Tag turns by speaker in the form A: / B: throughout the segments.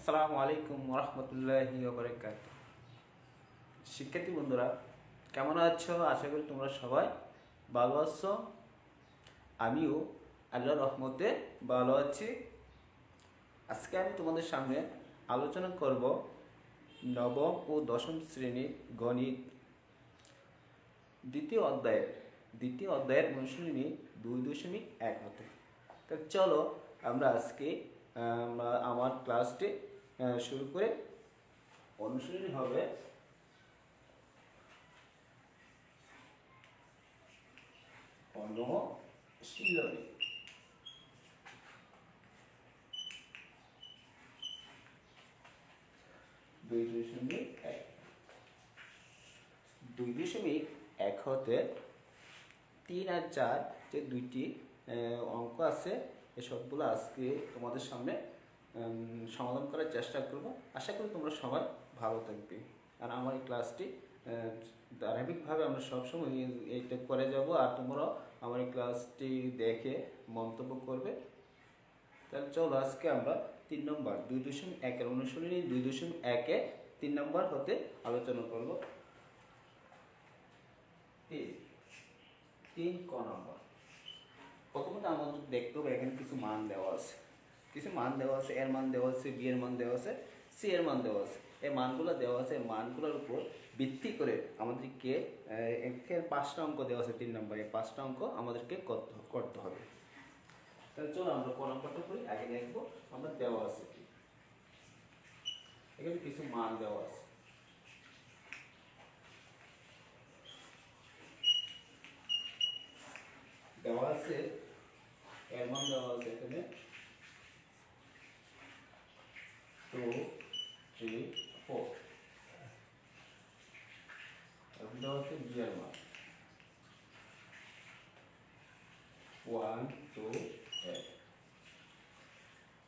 A: আসসালামু আলাইকুম রহমতুল্লাহি বারাকাতুহু। শিক্ষার্থী বন্ধুরা, কেমন আছো? আশা করি তোমরা সবাই ভালো আছো। আমিও আল্লাহর রহমতে ভালো আছি। আজকে আমি তোমাদের সামনে আলোচনা করব নবম ও দশম শ্রেণীর গণিত দ্বিতীয় অধ্যায়ের অনুশীলনী 2.1 হতে। তো চলো আমরা আজকে আমার ক্লাসটি শুরু করে। অনুশীলনী হবে অনুশীলনী 2.1 হতে 3 আর 4 যে দুইটি অঙ্ক আছে, এই সবগুলো আজকে তোমাদের সামনে সমাধান করার চেষ্টা করব। আশা করি তোমরা সবাই ভালো থাকবে। আর আমার এই ক্লাসটি ধারাবাহিকভাবে আমরা সবসময় এইটা করে যাব, আর তোমরাও আমার এই ক্লাসটি দেখে মন্তব্য করবে। তাহলে চলো আজকে আমরা 3 নম্বর 2.1 অনুশীলনী 2.1 3 নম্বর হতে আলোচনা করব। 3 ক নম্বর। প্রথমত আমাদের দেখতে হবে এখানে কিছু মান দেওয়া আছে, এর মান দেওয়া আছে, বি এর মান দেওয়া আছে, সি এর মান দেওয়া আছে। এই মানগুলো দেওয়া আছে, মানগুলোর উপর ভিত্তি করে আমাদেরকে 5টা অঙ্ক দেওয়া আছে। 3 নম্বরে 5টা অঙ্ক আমাদেরকে করতে হবে। তাহলে চলো আমরা ক নম্বরটা করি। আগে দেখবো আমরা দেওয়া আছে কি। এখানে কিছু মান দেওয়া আছে। এর মান দেওয়া আছে এখানে 2, 3, 4। এখন দেওয়া আছে বি এর মান 1, 2, 8।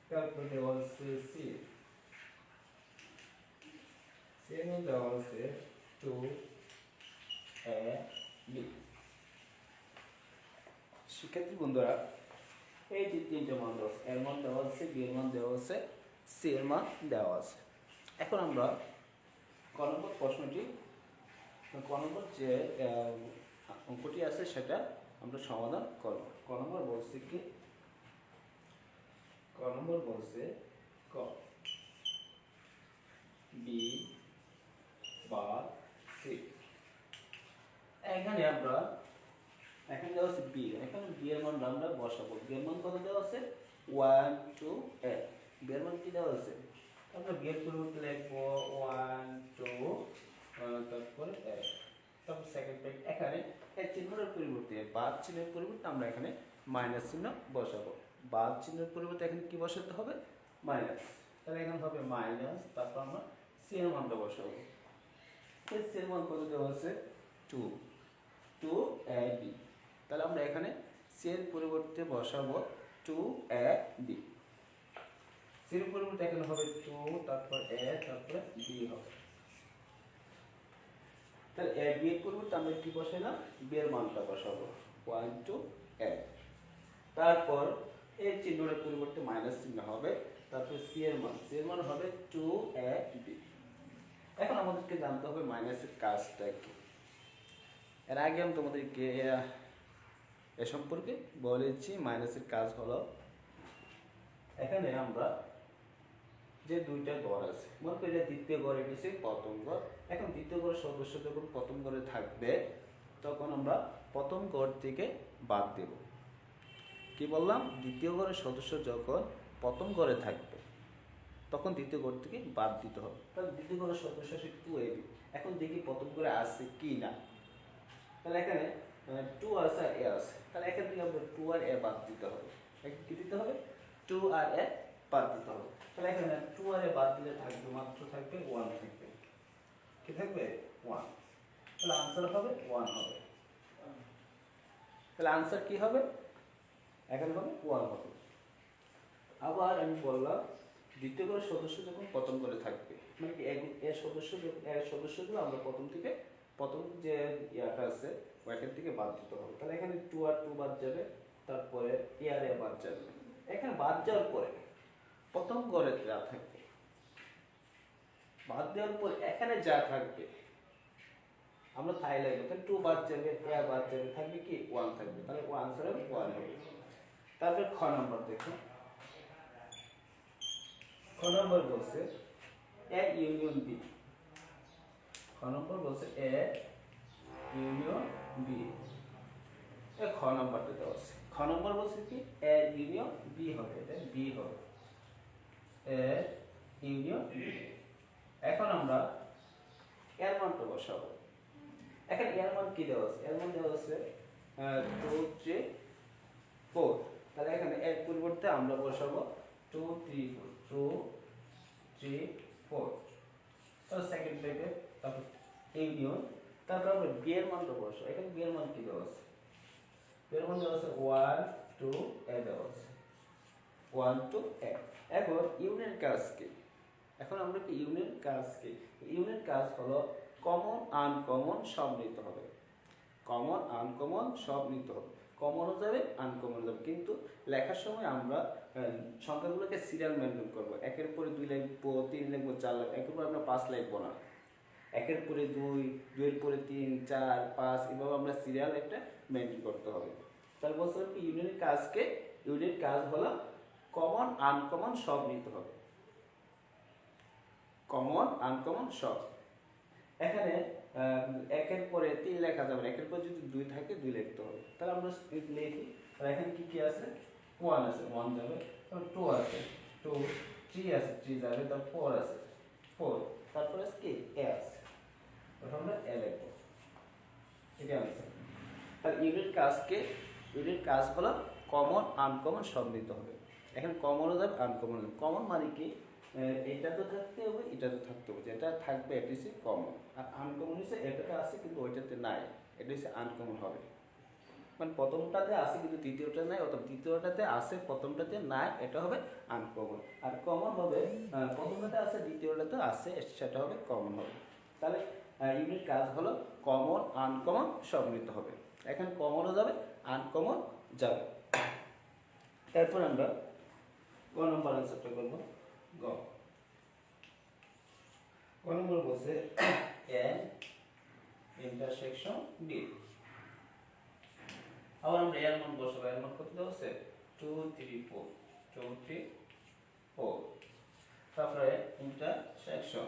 A: তারপরে দেওয়া আছে সি এর মান দেওয়া আছে 2, a, b। শিক্ষার্থী বন্ধুরা, এই যে 3টে মান দেওয়া আছে, এর মান দেওয়া আছে, বি এর মান দেওয়া আছে, সি এর মান দেওয়া আছে। এখন আমরা ক নম্বর প্রশ্নটি, ক নম্বর যে অঙ্কটি আছে সেটা আমরা সমাধান করব। ক নম্বর বলছে কি, ক নম্বর বলছে ক বি বা সি। এখানে দেওয়া আছে বি, এখানে বি এর মান আমরা বসাবো। বি এর মান কত দেওয়া আছে? 1, 2, 8। বি এর মান কি দেওয়া আছে? আমরা বি এর পরিবর্তে লিখবো 1, 2 তারপরে 8। তারপর সেকেন্ড ব্র্যাকেট। এখানে এই চিহ্নের পরিবর্তে, বাদ চিহ্নের পরিবর্তে আমরা এখানে মাইনাস চিহ্ন বসাবো। বাদ চিহ্নের পরিবর্তে এখানে কি বসাতে হবে? মাইনাস। তাহলে এখানে হবে মাইনাস, তারপর আমরা সি এর মানটা বসাবো। সি এর মান কত দেওয়া আছে? 2 a b। তাহলে আমরা এখানে সি এর পরিবর্তে বসাবো 2ab। সি এর পরিবর্তে এখানে হবে 2, তারপর a, তারপর b হবে। তাহলে a b এর পরিবর্তে আমরা কি বসাইলাম? b এর মানটা বসাবো 1, 2, 8। তারপর এই চিহ্নটার পরিবর্তে মাইনাস চিহ্ন হবে, তারপর সি এর মান হবে 2ab। এখন আমাদেরকে জানতে হবে মাইনাসের কাজটা কি। এর আগে আমি তোমাদেরকে এ সম্পর্কে বলেছি। মাইনাসের কাজ হলো, এখানে আমরা যে দুইটা ঘর আছে, মনে করি দ্বিতীয় ঘর, এটি হচ্ছে প্রথম ঘর। এখন দ্বিতীয় ঘরের সদস্য যখন প্রথম ঘরে থাকবে, তখন আমরা প্রথম ঘর থেকে বাদ দেব। কি বললাম? দ্বিতীয় ঘরের সদস্য যখন প্রথম ঘরে থাকবে, তখন দ্বিতীয় ঘর থেকে বাদ দিতে হবে। তাহলে দ্বিতীয় ঘরের সদস্য আছে 2ab। এখন দেখি প্রথম ঘরে আছে কি না। তাহলে এখানে 2 আছে আর a আছে। তাহলে এখান থেকে আমরা 2 আর a বাদ দিতে হবে। কি দিতে হবে? 2 আর a বাদ দিতে হবে। তাহলে এখানে 2 আর a বাদ দিলে থাকবে, মাত্র থাকবে 1 থাকবে। কি থাকবে? 1। তাহলে आंसर হবে 1 হবে। তাহলে आंसर কি হবে? এখানে হবে 1 হবে। আবার আমি বললাম দ্বিতীয় ঘরের সদস্য যখন প্রথম ঘরে থাকবে, মানে কি এর সদস্যগুলো আমরা প্রথম যে ইয়াটা আছে ওইখান থেকে বাদ দিতে হবে। তাহলে এখানে 2 আর 2 বাদ যাবে, তারপরে a আর a বাদ যাবে। এখানে বাদ যাওয়ার পরে প্রথম ঘরে যা থাকবে বাদ দেওয়ার পর এখানে যা থাকবে আমরা তাই লাগবে, তাহলে 2 বাদ যাবে, a বাদ যাবে, থাকবে কি 1 থাকবে, তাহলে আনসার হবে 1 হবে। তারপর খ নম্বর দেখো, খ নম্বর বলছে a ইউনিয়ন b, খ নম্বর বলছে a ইউনিয়ন b, এই খ নম্বরটা দেওয়া আছে। খ নম্বর বলছে কি a ইউনিয়ন b হবে, এটা b হবে, a ইউনিয়ন b। এখন আমরা এর মানটা বসাবো। এখন এর মান কি দেওয়া আছে, এর মান দেওয়া আছে 2 3 4, তাহলে এখানে এর পরিবর্তে আমরা বসাবো 2 3 4, 2 3 4, তাহলে সেকেন্ড ব্র্যাকেট, তারপর ইউনিয়ন, তারপর আমরা বি এর মানটা বসাবো। এখানে বি এর মান কি দেওয়া আছে, বি এর মান দেওয়া আছে 1 2 এ দেওয়া আছে 1 2 এ। এখন ইউনিয়ন কাজ কি, এখন আমরা কি ইউনিয়ন কাজ কি, ইউনিয়ন কাজ হলো কমন আনকমন সব নিতে হবে, কমন আনকমন সব নিতে হবে, কমনও যাবে আনকমন যাবে, কিন্তু লেখার সময় আমরা সংখ্যাগুলোকে সিরিয়াল মেনটেন করব, একের পরে 2 লিখবো, 3 লিখবো, 4 লিখবো, একের পরে আমরা 5 লিখবো না, একের পরে 2 2 এর পরে 3 4 5, এভাবে আমরা সিরিয়াল একটা মেনটেন করতে হবে। তাহলে বলতে হবে ইউনিয়নের কাজকে, ইউনিয়নের কাজ হলো কমন আনকমন সব নিতে হবে, কমন আনকমন সব। এখানে একের পরে 3 লেখা যাবে না, একের পরে যদি 2 থাকে 2 লিখতে হবে, তাহলে আমরা লিখি। আর এখানে কি কি আছে, 1 আছে 1 যাবে, তারপর 2 আছে 2, 3 আছে 3 যাবে, তারপর 4 আছে 4, তারপরে আছে কি a আছে, তারপর আমরা a লিখব, এটা আনসার। তাহলে ইউনিট কাজকে, ইউনিট কাজ হলো কমন আনকমন সব নিতে হবে। এখানে কমনও যাবে আনকমন যাবে। কমন মানে কি, এটা তো থাকতে হবে, এটা তো থাকতে হবে, যেটা থাকবে এটা হচ্ছে কমন, আর আনকমন হচ্ছে এটাতে আছে কিন্তু ওইটাতে নাই, এটা হচ্ছে আনকমন হবে। মানে প্রথমটাতে আছে কিন্তু দ্বিতীয়টা নাই, অথবা দ্বিতীয়টাতে আছে প্রথমটাতে নাই, এটা হবে আনকমন। আর কমন হবে প্রথমটাতে আছে দ্বিতীয়টাতে আছে, সেটা হবে কমন হবে। তাহলে ইউনিট কাজ হলো কমন আনকমন সব নিতে হবে। এখন কমনও যাবে আনকমন যাবে। তারপর আমরা গ নম্বর আনসারটা করবো। গ নম্বর বলছে এ ইন্টারসেকশন বি। আবার আমরা এর মান বসাবো, এর মান কত দেওয়া আছে 2 3 4, 2 3 4, তারপরে ইন্টারসেকশন,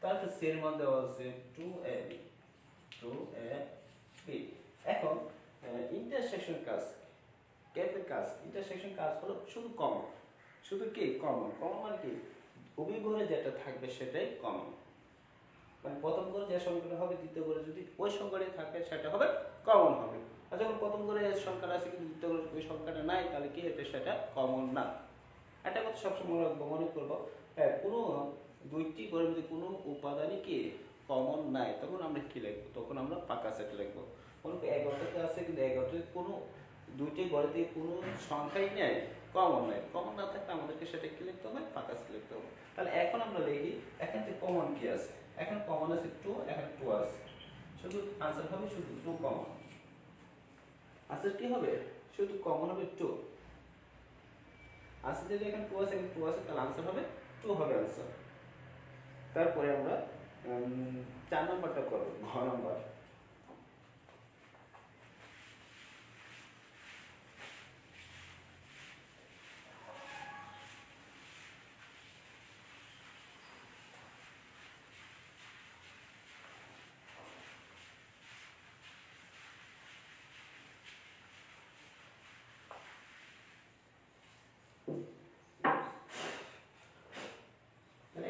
A: তারপর সি এর মান দেওয়া আছে 2ab, 2ab। এখন ইন্টারসেকশন কাজ, গ্যাপের কাজ, ইন্টারসেকশন কাজ হলো শুধু কমন, শুধু কি কমন, কমন মানে কি উভয় ঘরে যেটা থাকবে সেটাই কমন, মানে প্রথম ঘরে যে সংখ্যাটা হবে দ্বিতীয় ঘরে যদি ওই সংখ্যাটাই থাকে সেটা হবে কমন হবে। আর যখন প্রথম ঘরে সংখ্যাটা আছে কিন্তু দ্বিতীয় ঘরে ওই সংখ্যাটা নাই, তাহলে কি এটা সেটা কমন না। একটা কথা সবসময় মনে করবো, কোনো দুইটি ঘরের মধ্যে কোনো উপাদানই কি কমন নাই, তখন আমরা কি লিখবো, তখন আমরা পাকা সেট লিখবো। কোনো 11টাতে আছে কিন্তু 11টাতে কোনো দুইটি ঘরে থেকে কোনো সংখ্যাই নেই, কমন নাই, কমন না থাকলে আমাদেরকে সেটা কি লিখতে হবে, পাকা সেট লিখতে হবে। তাহলে এখন আমরা লিখি, এখান থেকে কমন কি আছে, এখন কমন আছে 2, এখন 2 আছে, শুধু আনসার হবে শুধু 2 কমন। আনসার কি হবে, শুধু কমন হবে 2। আনসার যদি এখানে 2 আছে, এখানে 2 আছে, তাহলে আনসার হবে 2 হবে আনসার। তারপরে আমরা 4 নম্বরটা করব, ঘ নম্বর।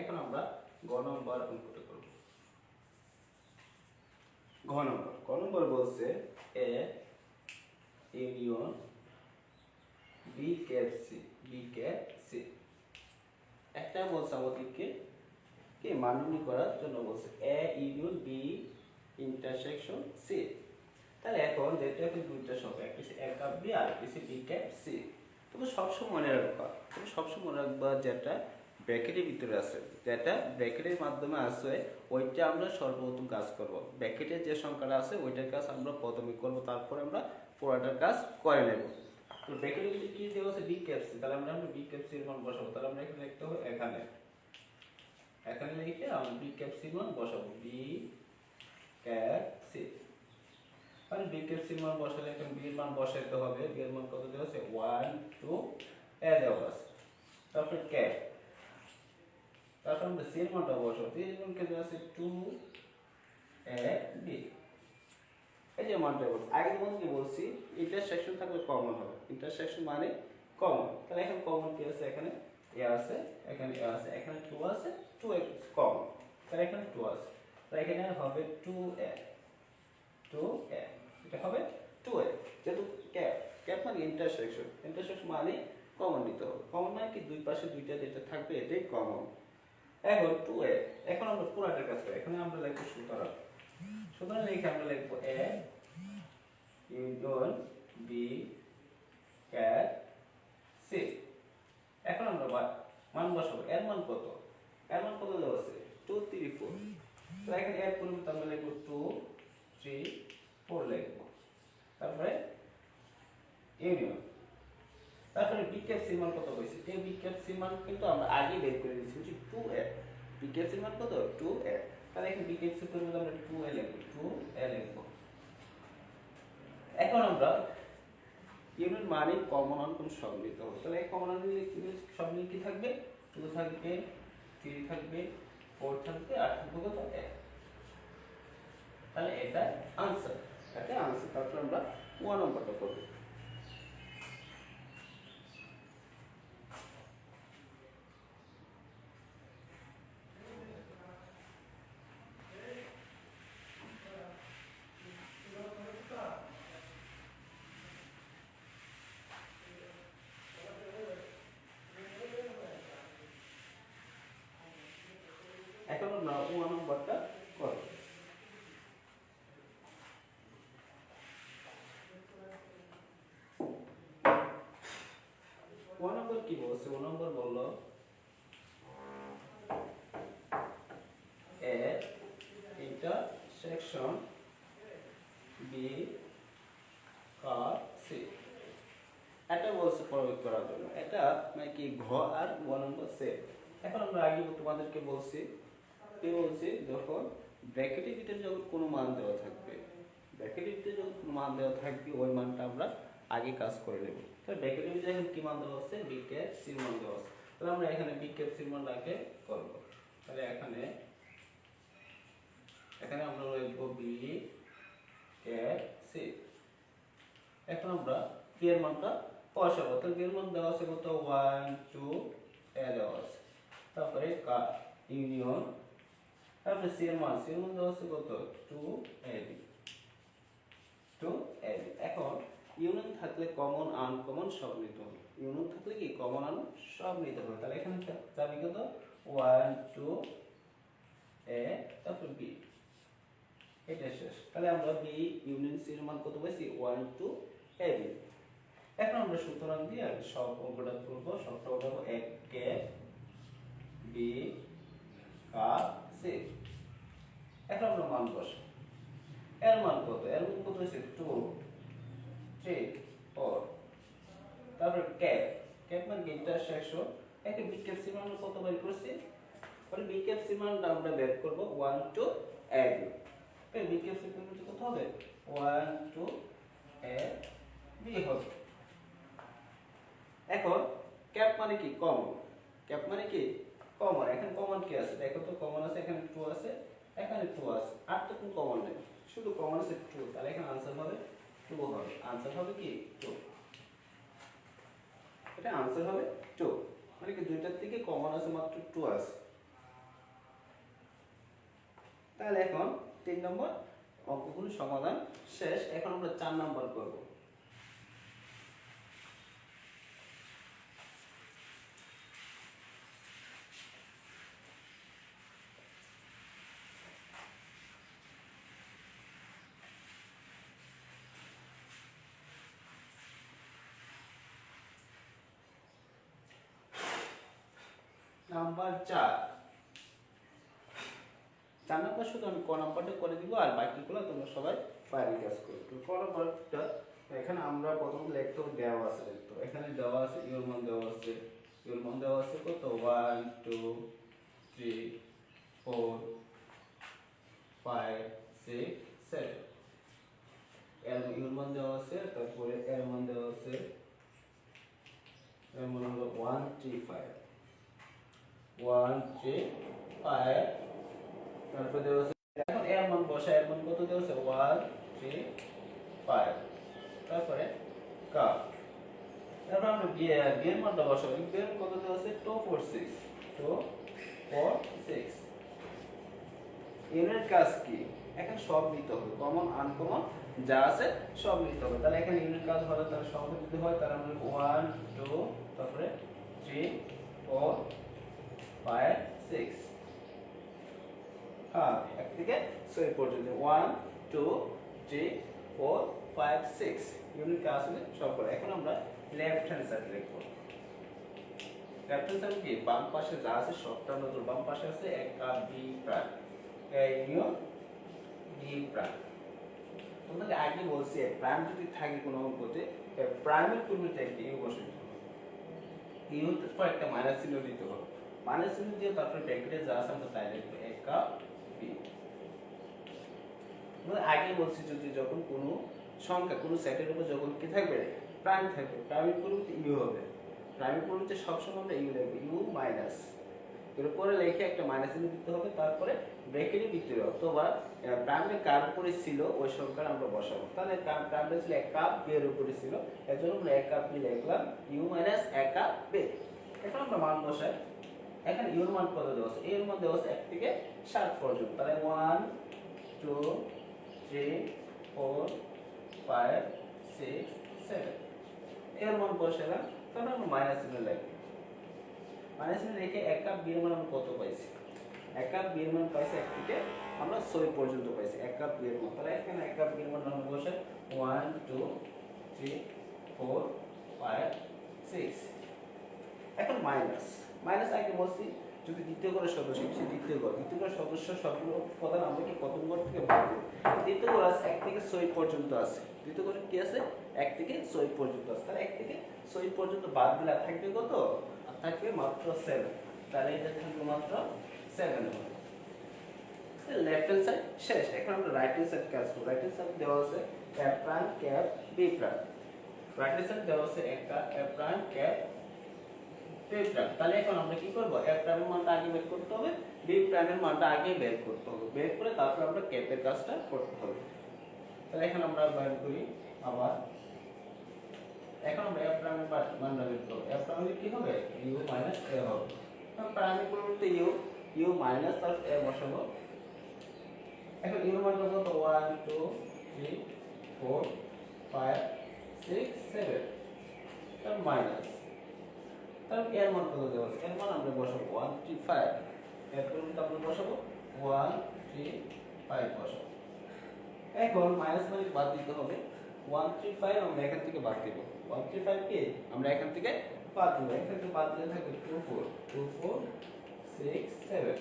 A: এখন আমরা গ নম্বর অঙ্কটা করব। ঘ নম্বর বলছে A union B cap C. একটা বলছে আমাদেরকে কি মান নির্ণয় করার জন্য বলছে A union B intersection C. তাহলে এখন যেটা এখন দুইটা সংখ্যা, একটা এ ক্যাপ বি আর একটা বি ক্যাপ সি। তুমি সবসময় মনে রাখবা, যেটা ব্র্যাকেটের ভিতরে আছে, যেটা ব্র্যাকেটের মাধ্যমে আছে ওইটা আমরা সর্বপ্রথম কাজ করব। ব্র্যাকেটের যে সংখ্যাটা আছে ওইটার কাজ আমরা প্রথমে করব, তারপরে আমরা পুরোটার কাজ করে নেব। তো ব্র্যাকেটের ভিতরে কি দেওয়া আছে বি ক্যাপ সি, তাহলে আমরা বি ক্যাপ সি এর মান বসাবো। তাহলে আমরা এখানে লিখতে হবে, এখানে এখানে লিখে আমরা বি ক্যাপ সি মান বসাবো, বি ক্যাপ সি। মানে বি ক্যাপ সি মান বসালে এখন বি এর মান বসাইতে হবে। বি এর মান কত দেওয়া আছে 1 2 এ দেওয়া আছে। তারপরে ক্যাপ, তারপর আমরা সি এর মানটা বসাবো। সি এর মান কে দেওয়া আছে 2 এ বি। এই যে মানটা বলছি আগের মতো কি বলছি, ইন্টারসেকশন থাকলে কমন হবে। ইন্টারসেকশন মানে কমন। তাহলে এখন কমন কি আছে, এখানে এ আছে, এখানে এ আছে, এখানে 2 আছে, 2 এ কমন। তাহলে এখানে 2 আছে, তাহলে এখানে হবে 2a 2a, এটা হবে 2a। যেহেতু ক্যাপ, ক্যাপ মানে ইন্টারসেকশন, ইন্টারসেকশন মানে কমন নিতে হবে। কমন মানে কি দুই পাশে দুইটা যেটা থাকবে এটাই কমন। এখন 2a, এখন আমরা পুরাটার কাছে এখানে আমরা লিখব সুতরাং। সুতরাং লিখে আমরা লিখব a union B cap C. এখন আমরা মান বসাবো। এর মান কত, এর মান কত দেওয়া আছে 2 3 4। তো এখানে এর পরিবর্তে আমরা লিখব 2 3 4 লিখব। তারপরে ইউনিয়ন, তারপরে বি ক্যাপ সি মান কত হইছে। এই বি ক্যাপ সি মান কিন্তু আমরা আগে বের করে দিয়েছি, হচ্ছে 2a। বি ক্যাপ সি মান কত 2a। তাহলে এখানে বি ক্যাপ সি পরিবর্তে আমরা 2a লিখব, 2a লিখব। এখন আমরা ইউনিট মানে কমন অঙ্কন সব নিতে হবে। তাহলে এই কমন অঙ্কন সব নিয়ে কি থাকবে 2 থাকবে, 3 থাকবে, 4 থাকবে, আর থাকবে কত 1। তাহলে এটা आंसर, এটা आंसर। তারপর আমরা 1 নম্বরটা করব। এখন আমরা 1 নম্বরটা করব। 1 নম্বর কি বলছে, 1 নম্বর বলল এ ইন্টারসেকশন বি কার সি। এটা বলছে প্রয়োগ করার জন্য। এটা মানে কি ঘ আর 1 নম্বর সেট। এখন আমরা আগে তোমাদেরকে বলছি কি বলছি, যখন ব্র্যাকেটের ভিতরে যখন কোনো মান দেওয়া থাকবে, ব্র্যাকেটের ভিতরে যখন কোনো মান দেওয়া থাকবে ওই মানটা আমরা আগে কাজ করে নেব। তাহলে ব্র্যাকেটের ভিতরে এখন কি মান দেওয়া আছে, বি ক্যাপ সি মান দেওয়া আছে। তাহলে আমরা এখানে বি ক্যাপ সি মান আগে করব। তাহলে এখানে আমরা লিখব বি ক্যাপ সি। এখন আমরা বি এর মানটা বসাবো। তাহলে বি এর মান দেওয়া আছে কত 1 2 এ দেওয়া আছে। তারপরে ইউনিয়ন, তারপরে সি এর মান দেওয়া আছে কত 2ab 2ab। এখন ইউনিয়ন থাকলে কমন আনকমন সব নিতে হবে। ইউনিয়ন থাকলে কি কমন আন সব নিতে হবে। তাহলে এখানে যাবে কত 1 2 a তারপর b, এটা শেষ। তাহলে আমরা বি ইউনিয়ন সি এর মান কত পাইছি 1 2 ab। এখন আমরা সুতরাং দিয়ে সব অঙ্কটা তুলব। সবটা উঠাবো 1 ক্যাপ বি কাপ সি। এখন আমরা মান বসাবো। এর মান কত, এর মান কত হচ্ছে 2 3 4। তারপর ক্যাপ, ক্যাপ মানে ইন্টারসেকশন। একে বি ক্যাপ সি মান কত বের করছি, তাহলে বি ক্যাপ সি মানটা আমরা বের করব 1 2 a b। তাহলে বি ক্যাপ সি মান কত হবে 1 2 a b হবে। এখন ক্যাপ মানে কি কমন, ক্যাপ মানে কি কমন। এখন কমন কি আছে দেখো তো, কমন আছে এখানে 2 আছে, এখানে 2 আছে, আর তো কোনো কমন নেই, শুধু কমন আছে 2। তাহলে এখানে आंसर হবে 2 হবে। आंसर হবে কি 2, এটা आंसर হবে 2। মানে কি দুইটার থেকে কমন আছে মাত্র 2 আছে। তাহলে এখন 3 নম্বর অঙ্কগুলো সমাধান শেষ। এখন আমরা 4 নম্বর করব। নাম্বার 4 নম্বর শুধু আমি ক নাম্বারটা করে দিব, আর বাকিগুলো তোমরা সবাই বাইরে কাজ করো। তো ক নাম্বারটা এখানে আমরা প্রথম লিখতে দেওয়া আছে, লিখতে এখানে দেওয়া আছে ইউর মান দেওয়া আছে, ইউর মান দেওয়া আছে কত 1 2 3 4 5 6 7 এর মান দেওয়া আছে, তারপরে এর মান দেওয়া আছে, এর মান হলো 1 3 5 1 3 5, তারপরে দেওয়া আছে, এখন এর মান বসা, এর মান কত দেওয়া আছে 1 3 5, তারপরে কাপ, তারপর আমরা বিয়ের মানটা বসাবো, বিয়ের কত দেওয়া আছে 2 4 6 2 4 6। ইউনিট কাজ কি, এখন সব নিতে হবে, কমন আনকমন যা আছে সব নিতে হবে। তাহলে এখানে ইউনিট কাজ হলে তার সংখ্যা যদি হয় তাহলে আমরা 1 2 তারপরে 3 4 5 6, হ্যাঁ এক থেকে 6 পর্যন্ত 1 2 3 4 5 6 ইউনিট কাজ হলে সব করে। এখন আমরা লেফট হ্যান্ড সাইড লিখব। লেফট হ্যান্ড সাইড কি, বাম পাশে যা আছে সবটা আমরা ধরব, বাম পাশে আছে এক কাপ বি প্রাইম, এই নিয়ম বি প্রাইম। তোমাদের আগে বলছি প্রাইম যদি থাকে কোনো অঙ্কতে, প্রাইমের পূর্বে একটা ইউ বসাতে হবে, ইউ পর একটা মাইনাস চিহ্ন দিতে হবে, মাইনাস চিহ্ন দিয়ে তারপরে ব্র্যাকেটে যা আছে আমরা তাই লিখব এক কাপ বি। আমরা আগে বলছি যদি যখন কোনো সংখ্যা কোনো সেটের উপর যখন কি থাকবে প্রাইম থাকবে, প্রাইমের পূর্বে ইউ হবে, প্রাইমের পূর্বে সবসময় আমরা ইউ লিখব, ইউ মাইনাস এর উপরে লিখে একটা মাইনাস চিহ্ন দিতে হবে, তারপরে ব্র্যাকেটের ভিতরে অথবা প্রাইমের কার উপরে ছিল ওই সংখ্যাটা আমরা বসাবো। তাহলে প্রাইমটা ছিল এক কাপ বি এর উপরে ছিল, এর জন্য আমরা এক কাপ বি লিখলাম, ইউ মাইনাস এক কাপ বি। এখন আমরা মান বসাই, এখানে ইউর মান কত দেওয়া আছে, এর মান দেওয়া আছে 1 থেকে 7 পর্যন্ত, তাহলে 1 2 3 4 5 6 7 এর মান বসালাম, তারপর আমরা মাইনাস চিহ্ন লিখব, মাইনাস চিহ্ন রেখে এক কাপ বি এর মান আমরা কত পাইছি, এক কাপ বি এর মান পাইছি 1 থেকে আমরা 6 পর্যন্ত পাইছি এক কাপ বি এর মান। তাহলে এখানে এক কাপ বি এর মান আমরা বসাই 1 2 3 4 5 6। এখন মাইনাস, মাইনাস আগে বলছি যদি দ্বিতীয় ঘরের সদস্য, দ্বিতীয় ঘর সদস্য সবগুলো উপাদান আমরা কি প্রথম ঘর থেকে বাদ দেব। দ্বিতীয় ঘর আছে 1 থেকে 6 পর্যন্ত আছে, দ্বিতীয় ঘরে কি আছে 1 থেকে 6 পর্যন্ত আছে, তাহলে 1 থেকে 6 পর্যন্ত বাদ দিলে থাকবে কত, আর থাকবে মাত্র 7, তাহলে এটা থাকবে মাত্র 7 হবে। লেফট হ্যান্ড সাইড শেষ। এখন আমরা রাইট হ্যান্ড সাইড কাজ করব। রাইট হ্যান্ড সাইড দেওয়া আছে a prime cap b prime, right hand side দেওয়া আছে একটা a prime cap b prime. তাহলে এখন আমরা কি করব, a প্রাইমের মানটা আগে বের করতে হবে, b প্রাইমের মানটা আগে বের করতে হবে, বের করে তারপর আমরা ক্যাপের কাজটা করতে হবে। তাহলে এখন আমরা বের করি আবার, এখন আমরা a প্রাইমের মানটা বের করব, a প্রাইমের কি হবে u মাইনাস a হবে, প্রাইমের পরিবর্তে u মাইনাস তার a বসাবো। এখন ইউর মান কত 1 2 3 4 5 6 7, তার মাইনাস, তার এর মান কত দেওয়া আছে, এর মান আমরা বসাবো 1 3 5, এর পরিবর্তে আমরা বসাবো 1 3 5 বসাবো। এখন মাইনাস মানে বাদ দিতে হবে, 1 3 5 আমরা এখান থেকে বাদ দেব, 1 3 5 কে আমরা এখান থেকে বাদ দেব, এখান থেকে বাদ দিলে থাকবে 2 4 2 4 6 7।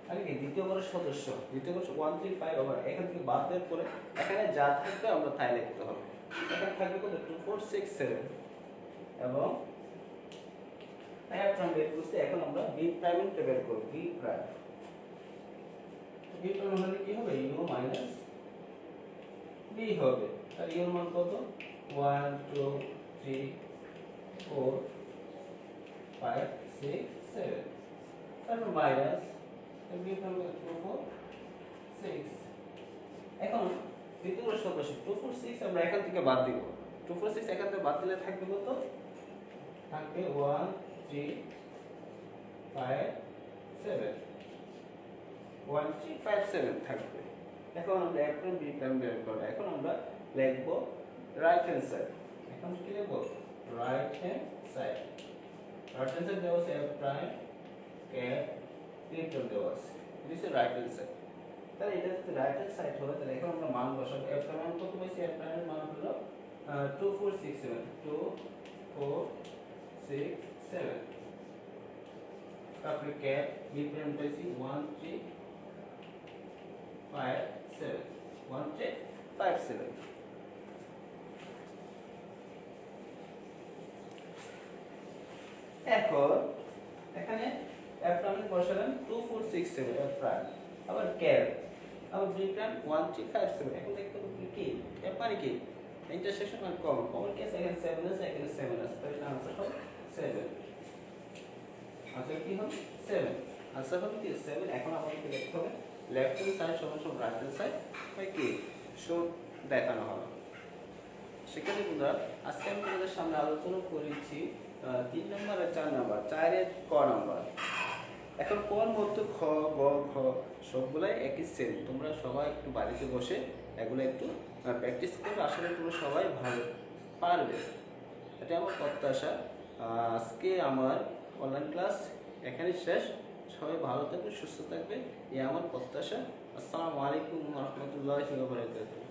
A: তাহলে কি দ্বিতীয় ঘরের সদস্য, দ্বিতীয় ঘর 1 3 5 আবার এখান থেকে বাদ দেওয়ার পরে এখানে যা থাকবে আমরা তাই লিখতে হবে, এখানে থাকবে কত 2 4 6 7 এবং প্রাইম বের করতে। এখন আমরা b প্রাইমটা বের করব, b প্রাইম হলে কি হবে u মাইনাস b হবে, তাহলে u এর মান কত 1 2 3 4 5 6 7, তারপর মাইনাস b প্রাইম 2 4 6। এখন দ্বিতীয় সদস্য 2 4 6 আমরা এখান থেকে বাদ দিব, 2 4 6 এখান থেকে বাদ দিলে থাকবে কত, থাকবে 1 3 5 7, 1 3 5 7 থাকবে। এখন আমরা a প্রাইম b প্রাইম বের করব, এখন আমরা লিখব রাইট হ্যান্ড সাইড, এখন কি লিখব right hand side, right hand side দেওয়া আছে a prime cap b prime দেওয়া আছে, this is right hand side. তাহলে এটা যদি রাইট হ্যান্ড সাইড হয় তাহলে এখন আমরা মান বসাবো, a প্রাইম কত পাইছি, a প্রাইমের মান হলো 2 4 6 7 2 4 6 7, তারপরে ক্যাপ b প্রাইম পাইছি 1 3 5 7 1 3 5 7। এখন এখানে a প্রাইমের বসালেন 2 4 6 7 এর প্রাইম, আবার ক্যাপ, আবার বি প্রাইম 1 3 5 7। এখন দেখতে হবে কি ক্যাপ মানে কি ইন্টারসেকশন আর কমন, কমন কি আছে এখানে 7 আছে, এখানে 7 আছে, তাহলে আনসার হবে 7। আনসার কি হবে 7, আনসার হবে কি 7। এখন আমাদেরকে দেখতে হবে লেফট হ্যান্ড সাইড সমান সমান রাইট হ্যান্ড সাইড হয় কি শো দেখানো হবে। সেখানে বন্ধুরা আজকে আমি তোমাদের সামনে আলোচনা করেছি 3 নম্বর আর 4 নম্বর, 4 এর ক নম্বর। এখন কোন মধ্য খ গ ঘ সবগুলাই একই সেম। তোমরা সবাই একটু বাড়িতে বসে এগুলো একটু প্র্যাকটিস করবে, আসলে তোমরা সবাই ভালো পারবে, এটা আমার প্রত্যাশা। আজকে আমার অনলাইন ক্লাস এখানে শেষ। সবাই ভালো থাকবে, সুস্থ থাকবে, এই আমার প্রত্যাশা। আসসালামু আলাইকুম ওয়া রাহমাতুল্লাহি ওয়া বারাকাতুহু।